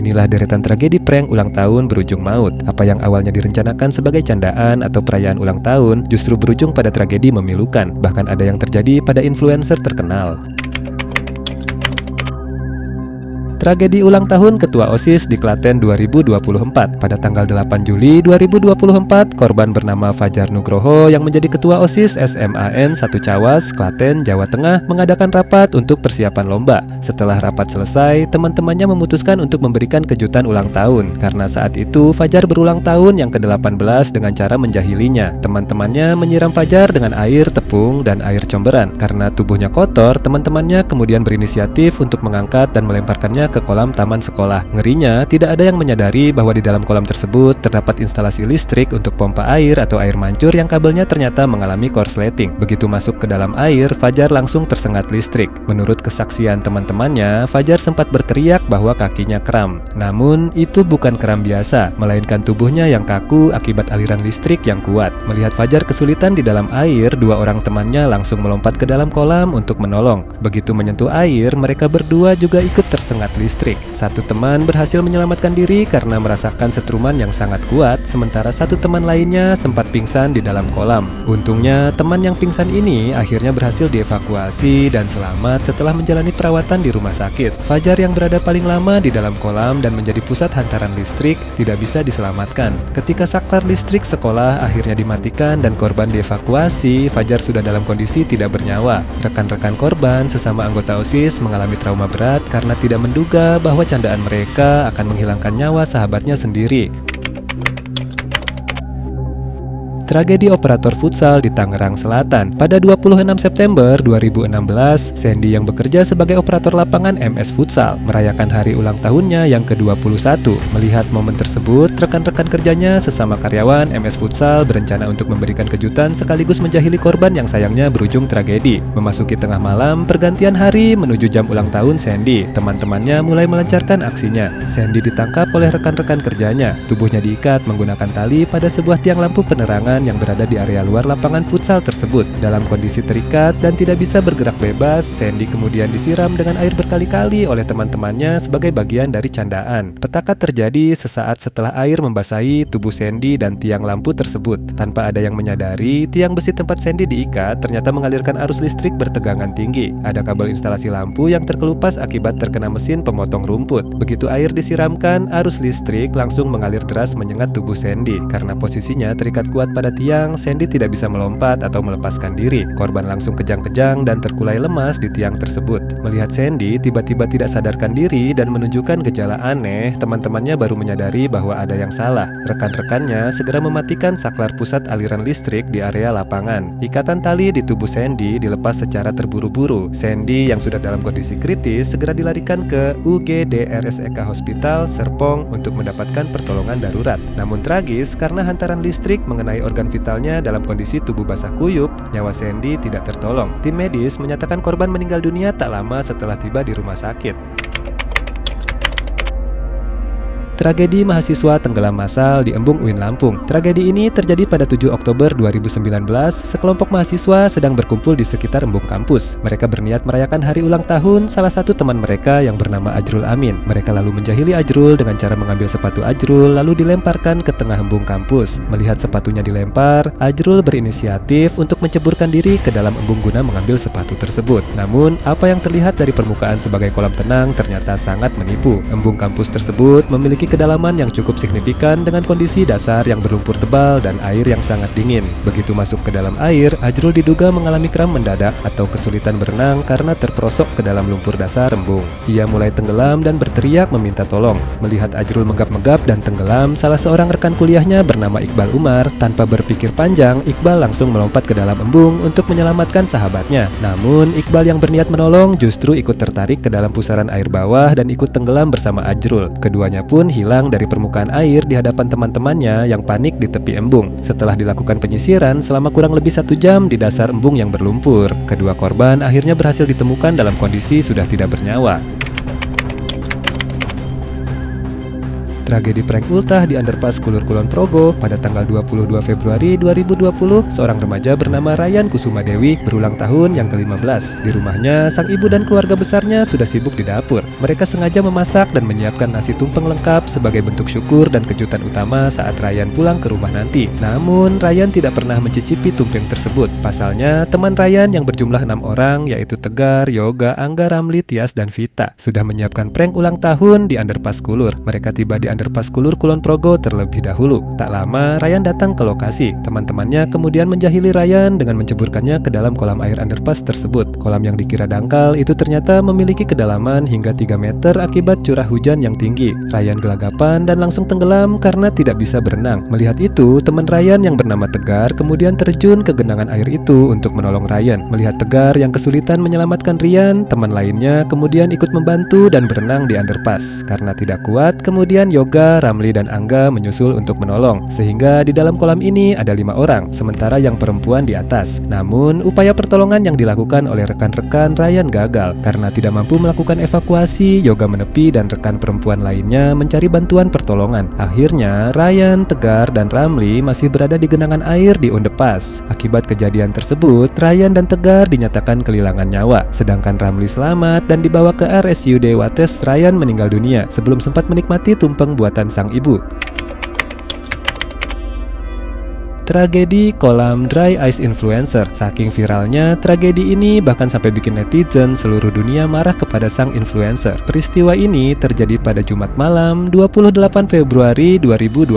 Inilah deretan tragedi prank ulang tahun berujung maut. Apa yang awalnya direncanakan sebagai candaan atau perayaan ulang tahun justru berujung pada tragedi memilukan. Bahkan ada yang terjadi pada influencer terkenal. Tragedi ulang tahun Ketua OSIS di Klaten 2024. Pada tanggal 8 Juli 2024, korban bernama Fajar Nugroho yang menjadi Ketua OSIS SMAN 1 Cawas, Klaten, Jawa Tengah mengadakan rapat untuk persiapan lomba. Setelah rapat selesai, teman-temannya memutuskan untuk memberikan kejutan ulang tahun. Karena saat itu Fajar berulang tahun yang ke-18 dengan cara menjahilinya. Teman-temannya menyiram Fajar dengan air, tepung, dan air comberan. Karena tubuhnya kotor, teman-temannya kemudian berinisiatif untuk mengangkat dan melemparkannya ke kolam taman sekolah. Ngerinya, tidak ada yang menyadari bahwa di dalam kolam tersebut terdapat instalasi listrik untuk pompa air atau air mancur yang kabelnya ternyata mengalami korsleting. Begitu masuk ke dalam air, Fajar langsung tersengat listrik. Menurut kesaksian teman-temannya, Fajar sempat berteriak bahwa kakinya kram. Namun, itu bukan kram biasa, melainkan tubuhnya yang kaku akibat aliran listrik yang kuat. Melihat Fajar kesulitan di dalam air, dua orang temannya langsung melompat ke dalam kolam untuk menolong. Begitu menyentuh air, mereka berdua juga ikut tersengat listrik. Satu teman berhasil menyelamatkan diri karena merasakan setruman yang sangat kuat, sementara satu teman lainnya sempat pingsan di dalam kolam. Untungnya, teman yang pingsan ini akhirnya berhasil dievakuasi dan selamat setelah menjalani perawatan di rumah sakit. Fajar yang berada paling lama di dalam kolam dan menjadi pusat hantaran listrik tidak bisa diselamatkan. Ketika saklar listrik sekolah akhirnya dimatikan dan korban dievakuasi, Fajar sudah dalam kondisi tidak bernyawa. Rekan-rekan korban sesama anggota OSIS mengalami trauma berat karena tidak menduga bahwa candaan mereka akan menghilangkan nyawa sahabatnya sendiri. Tragedi operator futsal di Tangerang Selatan. Pada 26 September 2016, Sandy yang bekerja sebagai operator lapangan MS Futsal merayakan hari ulang tahunnya yang ke-21. Melihat momen tersebut, rekan-rekan kerjanya sesama karyawan MS Futsal berencana untuk memberikan kejutan sekaligus menjahili korban yang sayangnya berujung tragedi. Memasuki tengah malam, pergantian hari menuju jam ulang tahun Sandy, teman-temannya mulai melancarkan aksinya. Sandy ditangkap oleh rekan-rekan kerjanya. Tubuhnya diikat menggunakan tali pada sebuah tiang lampu penerangan yang berada di area luar lapangan futsal tersebut. Dalam kondisi terikat dan tidak bisa bergerak bebas, Sandy kemudian disiram dengan air berkali-kali oleh teman-temannya sebagai bagian dari candaan. Petaka terjadi sesaat setelah air membasahi tubuh Sandy dan tiang lampu tersebut. Tanpa ada yang menyadari, tiang besi tempat Sandy diikat ternyata mengalirkan arus listrik bertegangan tinggi. Ada kabel instalasi lampu yang terkelupas akibat terkena mesin pemotong rumput. Begitu air disiramkan, arus listrik langsung mengalir deras menyengat tubuh Sandy. Karena posisinya terikat kuat pada tiang, Sandy tidak bisa melompat atau melepaskan diri. Korban langsung kejang-kejang dan terkulai lemas di tiang tersebut. Melihat Sandy tiba-tiba tidak sadarkan diri dan menunjukkan gejala aneh, teman-temannya baru menyadari bahwa ada yang salah. Rekan-rekannya segera mematikan saklar pusat aliran listrik di area lapangan. Ikatan tali di tubuh Sandy dilepas secara terburu-buru. Sandy yang sudah dalam kondisi kritis segera dilarikan ke UGD RSEK Hospital Serpong untuk mendapatkan pertolongan darurat. Namun tragis, karena hantaran listrik mengenai organ vitalnya dalam kondisi tubuh basah kuyup, nyawa Sandy tidak tertolong. Tim medis menyatakan korban meninggal dunia tak lama setelah tiba di rumah sakit. Tragedi mahasiswa tenggelam massal di Embung UIN Lampung. Tragedi ini terjadi pada 7 Oktober 2019. Sekelompok mahasiswa sedang berkumpul di sekitar embung kampus. Mereka berniat merayakan hari ulang tahun salah satu teman mereka yang bernama Ajrul Amin. Mereka lalu menjahili Ajrul dengan cara mengambil sepatu Ajrul lalu dilemparkan ke tengah embung kampus. Melihat sepatunya dilempar, Ajrul berinisiatif untuk menceburkan diri ke dalam embung guna mengambil sepatu tersebut. Namun, apa yang terlihat dari permukaan sebagai kolam tenang ternyata sangat menipu. Embung kampus tersebut memiliki kedalaman yang cukup signifikan dengan kondisi dasar yang berlumpur tebal dan air yang sangat dingin. Begitu masuk ke dalam air, Ajrul diduga mengalami kram mendadak atau kesulitan berenang karena terperosok ke dalam lumpur dasar embung. Ia mulai tenggelam dan berteriak meminta tolong. Melihat Ajrul menggap-menggap dan tenggelam, salah seorang rekan kuliahnya bernama Iqbal Umar. Tanpa berpikir panjang, Iqbal langsung melompat ke dalam embung untuk menyelamatkan sahabatnya. Namun, Iqbal yang berniat menolong justru ikut tertarik ke dalam pusaran air bawah dan ikut tenggelam bersama Ajrul. Keduanya pun hilang dari permukaan air di hadapan teman-temannya yang panik di tepi embung. Setelah dilakukan penyisiran selama kurang lebih 1 jam di dasar embung yang berlumpur, kedua korban akhirnya berhasil ditemukan dalam kondisi sudah tidak bernyawa. Tragedi prank ultah di underpass Kulur Kulon Progo pada tanggal 22 Februari 2020, seorang remaja bernama Ryan Kusuma Dewi berulang tahun yang ke-15. Di rumahnya, sang ibu dan keluarga besarnya sudah sibuk di dapur. Mereka sengaja memasak dan menyiapkan nasi tumpeng lengkap sebagai bentuk syukur dan kejutan utama saat Ryan pulang ke rumah nanti. Namun, Ryan tidak pernah mencicipi tumpeng tersebut. Pasalnya, teman Ryan yang berjumlah 6 orang, yaitu Tegar, Yoga, Angga, Ramli, Tias, dan Vita, sudah menyiapkan prank ulang tahun di underpass Kulur. Mereka tiba di underpass Kulur Kulon Progo terlebih dahulu. Tak lama, Ryan datang ke lokasi. Teman-temannya kemudian menjahili Ryan dengan menceburkannya ke dalam kolam air underpass tersebut. Kolam yang dikira dangkal itu ternyata memiliki kedalaman hingga 3 meter akibat curah hujan yang tinggi. Ryan gelagapan dan langsung tenggelam karena tidak bisa berenang. Melihat itu, teman Ryan yang bernama Tegar kemudian terjun ke genangan air itu untuk menolong Ryan. Melihat Tegar yang kesulitan menyelamatkan Ryan, teman lainnya kemudian ikut membantu dan berenang di underpass. Karena tidak kuat, kemudian Yoga, Ramli, dan Angga menyusul untuk menolong. Sehingga di dalam kolam ini ada 5 orang, sementara yang perempuan di atas. Namun, upaya pertolongan yang dilakukan oleh rekan-rekan Ryan gagal. Karena tidak mampu melakukan evakuasi, Yoga menepi dan rekan perempuan lainnya mencari bantuan pertolongan. Akhirnya, Ryan, Tegar, dan Ramli masih berada di genangan air di underpass. Akibat kejadian tersebut, Ryan dan Tegar dinyatakan kehilangan nyawa, sedangkan Ramli selamat dan dibawa ke RSUD Wates. Ryan meninggal dunia sebelum sempat menikmati tumpeng buatan sang ibu. Tragedi kolam dry ice influencer. Saking viralnya, tragedi ini bahkan sampai bikin netizen seluruh dunia marah kepada sang influencer. Peristiwa ini terjadi pada Jumat malam 28 Februari 2020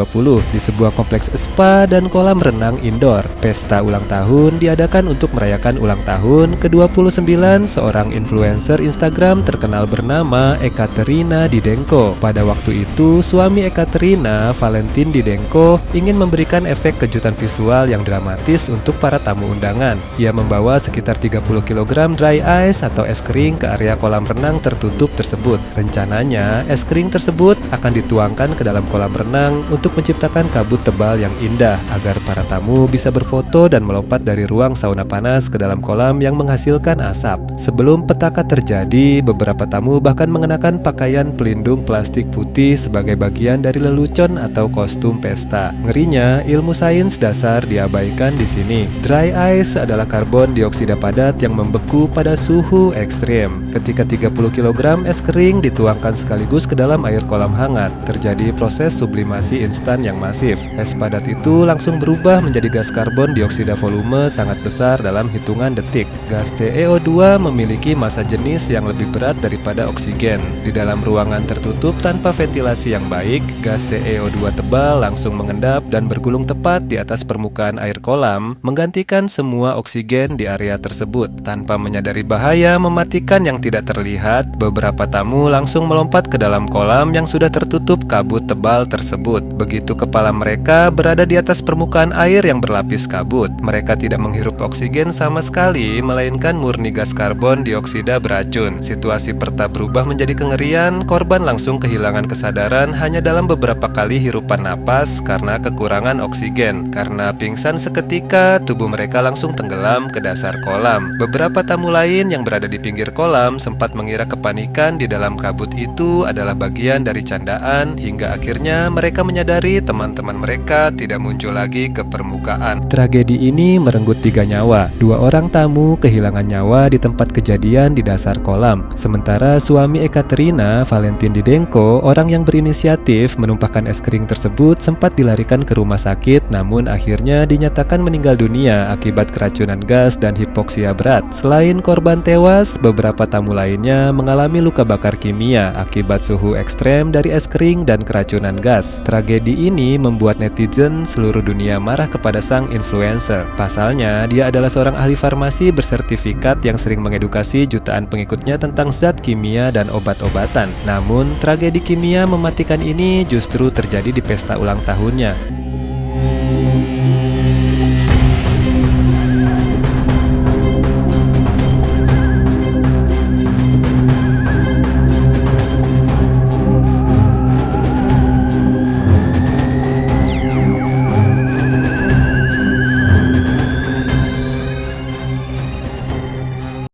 di sebuah kompleks spa dan kolam renang indoor. Pesta ulang tahun diadakan untuk merayakan ulang tahun ke-29 seorang influencer Instagram terkenal bernama Ekaterina Didenko. Pada waktu itu, suami Ekaterina, Valentin Didenko, ingin memberikan efek kejutan visual yang dramatis untuk para tamu undangan. Ia membawa sekitar 30 kg dry ice atau es kering ke area kolam renang tertutup tersebut. Rencananya, es kering tersebut akan dituangkan ke dalam kolam renang untuk menciptakan kabut tebal yang indah agar para tamu bisa berfoto dan melompat dari ruang sauna panas ke dalam kolam yang menghasilkan asap. Sebelum petaka terjadi, beberapa tamu bahkan mengenakan pakaian pelindung plastik putih sebagai bagian dari lelucon atau kostum pesta. Ngerinya, ilmu sains dasar diabaikan di sini. Dry ice adalah karbon dioksida padat yang membeku pada suhu ekstrim. Ketika 30 kg es kering dituangkan sekaligus ke dalam air kolam hangat, terjadi proses sublimasi instan yang masif. Es padat itu langsung berubah menjadi gas karbon dioksida volume sangat besar dalam hitungan detik. Gas CO2 memiliki massa jenis yang lebih berat daripada oksigen. Di dalam ruangan tertutup tanpa ventilasi yang baik, gas CO2 tebal langsung mengendap dan bergulung tepat di atas permukaan air kolam, menggantikan semua oksigen di area tersebut. Tanpa menyadari bahaya mematikan yang tidak terlihat, beberapa tamu langsung melompat ke dalam kolam yang sudah tertutup kabut tebal tersebut. Begitu kepala mereka berada di atas permukaan air yang berlapis kabut, mereka tidak menghirup oksigen sama sekali, melainkan murni gas karbon dioksida beracun. Situasi pertama berubah menjadi kengerian. Korban langsung kehilangan kesadaran hanya dalam beberapa kali hirupan napas karena kekurangan oksigen. Karena pingsan seketika, tubuh mereka langsung tenggelam ke dasar kolam. Beberapa tamu lain yang berada di pinggir kolam sempat mengira kepanikan di dalam kabut itu adalah bagian dari candaan, hingga akhirnya mereka menyadari teman-teman mereka tidak muncul lagi ke permukaan. Tragedi ini merenggut 3 nyawa. 2 orang tamu kehilangan nyawa di tempat kejadian di dasar kolam. Sementara suami Ekaterina, Valentin Didenko, orang yang berinisiatif menumpahkan es kering tersebut, sempat dilarikan ke rumah sakit, namun akhirnya dinyatakan meninggal dunia akibat keracunan gas dan hipoksia berat. Selain korban tewas, beberapa tamu lainnya mengalami luka bakar kimia akibat suhu ekstrem dari es kering dan keracunan gas. Tragedi ini membuat netizen seluruh dunia marah kepada sang influencer. Pasalnya, dia adalah seorang ahli farmasi bersertifikat yang sering mengedukasi jutaan pengikutnya tentang zat kimia dan obat-obatan. Namun, tragedi kimia mematikan ini justru terjadi di pesta ulang tahunnya.